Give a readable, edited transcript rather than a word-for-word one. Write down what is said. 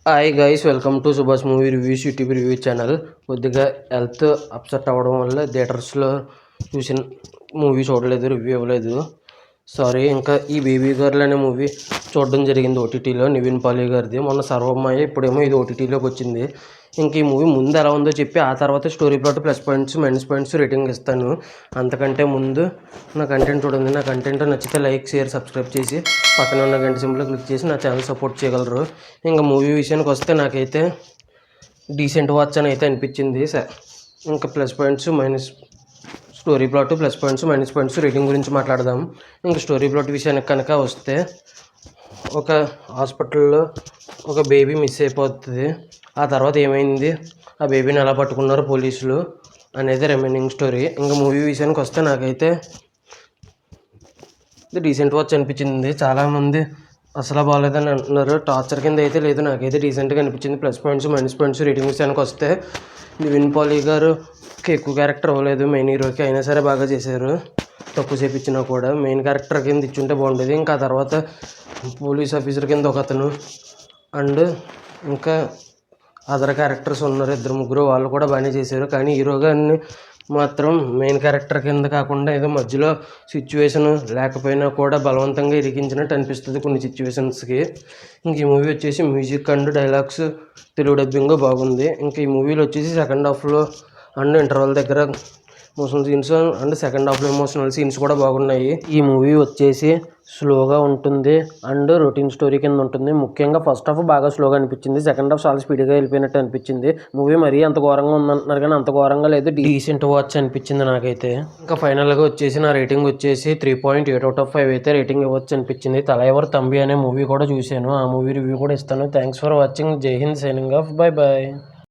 Hi guys, welcome to Subhash movie reviews YouTube review channel. కొద్దిగా health upset అవ్వడం వల్ల థియేటర్స్లో చూసిన మూవీ చూడలేదు, రివ్యూ ఇవ్వలేదు. సారీ. ఇంకా ఈ బేబీ గర్ల్ అనే మూవీ చూడడం జరిగింది ఓటీటీలో, నివిన్ పాలి గారిది. మొన్న సర్వమ్మాయి, ఇప్పుడేమో ఇది ఓటీటీలోకి వచ్చింది. ఇంక ఈ మూవీ ముందు ఎలా ఉందో చెప్పి ఆ తర్వాత story plot plus points minus points rating ఇస్తాను. అంతకంటే ముందు నా కంటెంట్ చూడండి. నా కంటెంట్ నచ్చితే లైక్, షేర్, సబ్స్క్రైబ్ చేసి పక్కన ఉన్న గంట సింబల్ క్లిక్ చేసి నా ఛానల్ సపోర్ట్ చేయగలరు. ఇంకా మూవీ విషయానికి వస్తే నాకైతే డీసెంట్ వాచ్ అని అయితే అనిపించింది. ఇంకా plus points minus story plot plus points minus points rating గురించి మాట్లాడదాం. ఇంకా స్టోరీ ప్లాట్ విషయానికి కనుక వస్తే, ఒక హాస్పిటల్లో ఒక బేబీ మిస్ అయిపోతుంది. ఆ తర్వాత ఏమైంది, ఆ బేబీని ఎలా పట్టుకున్నారు పోలీసులు అనేది రిమైనింగ్ స్టోరీ. ఇంకా మూవీ విషయానికి వస్తే నాకైతే ఇది డీసెంట్ వాచ్ అనిపించింది. చాలామంది అసలు బాగాలేదని అంటున్నారు. టార్చర్ కింద అయితే లేదు, నాకైతే డీసెంట్గా అనిపించింది. Plus points minus points rating విషయానికి వస్తే, నివిన్ పాలి గారుకి ఎక్కువ క్యారెక్టర్ అవ్వలేదు మెయిన్ హీరోకి, అయినా సరే బాగా చేశారు. తక్కువ సేపు ఇచ్చినా కూడా మెయిన్ క్యారెక్టర్ కింద ఇచ్చుంటే బాగుండేది. ఇంకా తర్వాత పోలీస్ ఆఫీసర్ కింద ఒక అతను అండ్ ఇంకా అదర్ క్యారెక్టర్స్ ఉన్నారు, ఇద్దరు ముగ్గురు, వాళ్ళు కూడా బాగానే చేశారు. కానీ హీరో గారిని మాత్రం మెయిన్ క్యారెక్టర్ కింద కాకుండా ఏదో మధ్యలో సిచ్యువేషన్ లేకపోయినా కూడా బలవంతంగా ఇరికించినట్టు అనిపిస్తుంది కొన్ని సిచ్యువేషన్స్కి. ఇంక ఈ మూవీ వచ్చేసి music and dialogues Telugu dubbing బాగుంది. ఇంకా ఈ మూవీలో వచ్చేసి సెకండ్ హాఫ్లో అండ్ ఇంటర్వల్ దగ్గర ఎమోషనల్ సీన్స్ అండ్ సెకండ్ హాఫ్లో ఎమోషనల్ సీన్స్ కూడా బాగున్నాయి. ఈ మూవీ వచ్చేసి స్లోగా ఉంటుంది అండ్ రొటీన్ స్టోరీ కింద ఉంటుంది. ముఖ్యంగా ఫస్ట్ హాఫ్ బాగా స్లోగా అనిపించింది, సెకండ్ హాఫ్ చాలా స్పీడ్గా వెళ్ళిపోయినట్టు అనిపించింది. మూవీ మరీ అంత ఘోరంగా ఉందంటున్నారు కానీ అంత ఘోరంగా లేదు, డీసెంట్ వాచ్ అనిపించింది నాకైతే. ఇంకా ఫైనల్గా వచ్చేసి నా రేటింగ్ వచ్చేసి 3.8/5 అయితే రేటింగ్ ఇవ్వచ్చు అనిపించింది. తలైవర్ తంబి అనే మూవీ కూడా చూశాను, ఆ మూవీ రివ్యూ కూడా ఇస్తాను. Thanks for watching. Jai Hind, signing off. Bye bye.